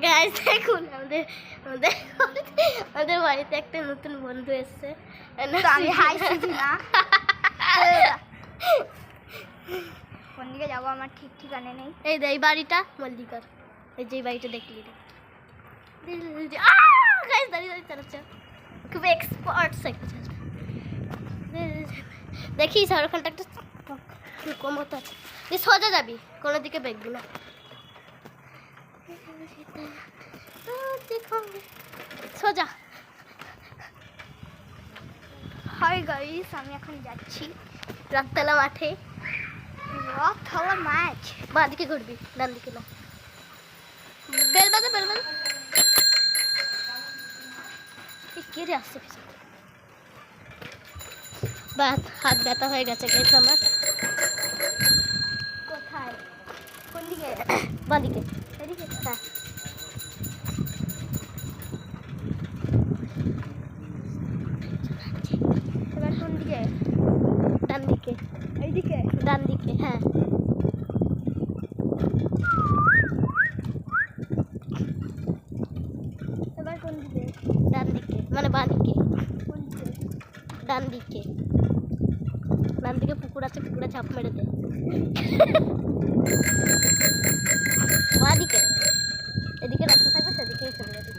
Guys দেখুন আমাদের আমাদের আমাদের বাড়িতে একটা নতুন বন্ধু এসেছে। আমি হাই শিখি না। কোন দিকে যাবো আমার ঠিক ঠিকানে নেই। এই এই বাড়িটা মল্লিকার, এই যে বাড়িটা দেখলি গাইস দাঁড়িয়ে দাঁড়িয়ে চালাচ্ছে, খুব এক্সপার্ট সাইকেল। দেখি ঝাড়খণ্ডটা একটা কম মতো আছে, তুই সোজা যাবি, কোনো দিকে দেখবি না। সোজা। হাই গাইস, আমি এখন যাচ্ছি রথতলা মাঠে। রথতলা মাঠ। বাঁ দিকে ঘুরবি, ডান দিকে না। বেল বাজা বেল বাজা। কে রে আসছে পিছনে? হাত ব্যথা হয়ে গেছে গাইস আমার। কোথায়? কোন দিকে? বাঁ দিকে। এদিকে? হ্যাঁ। এবার কোন দিকে? ডান দিকে। এইদিকে? ডান দিকে, হ্যাঁ। এবার কোন দিকে? ডান দিকে মানে বাঁ দিকে। কোন দিকে? ডান দিকে। ডান দিকে পুকুর আছে, পুকুরে ঝাঁপ মেরে দে। বাঁ দিকে। এদিকে রাস্তা থাকবে, সেদিকেই চলে যাবে।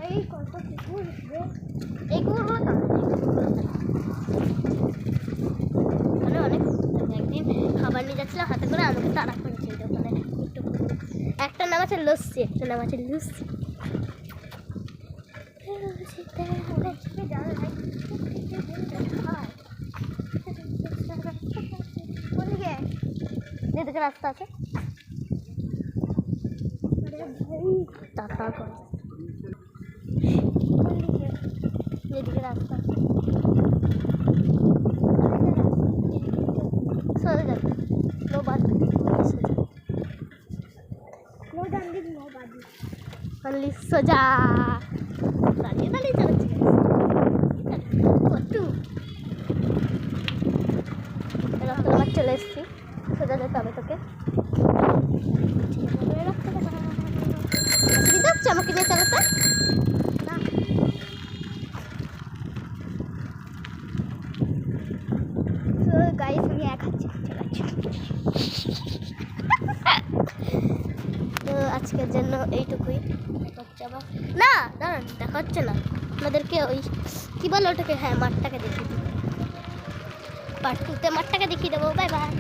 এই কত কুকুর রে। এই কুকুরগুলো তো মানে অনেক কুকুর থাকে। একদিন খাবার নিয়ে যাচ্ছিলাম হাতে করে, আমাকে তাড়া করেছে ওখানে একটু কুকুর। একটা নাম আছে লস্যি, একটা নাম আছে লুসি। কোন দিকে? যেদিকে রাস্তা আছে টাটা করে, কোন দিকে? যেদিকে রাস্তা আছে সোজা যাবে। নো বাদ নো ডান দিক, নো বাঁ দিক। অনলি সোজা। দাঁড়িয়ে দাঁড়িয়ে চালাচ্ছি কত রাস্তা চলে এসেছি। সোজা যেতে হবে তোকে। অসুবিধা হচ্ছে আমাকে নিয়ে চালাতে? না। তো গাইস আমি এক হাত চালাচ্ছি। তো আজকের জন্য এইটুকুই। দেখা হচ্ছে আবার না, দাঁড়ান, দেখা হচ্ছে না। আপনাদেরকে ওই কী বলো ওটাকে, হ্যাঁ মাঠটাকে দেখিয়ে দেবো, পার্ট 2 তে মাঠটাকে দেখিয়ে দেবো। Bye bye.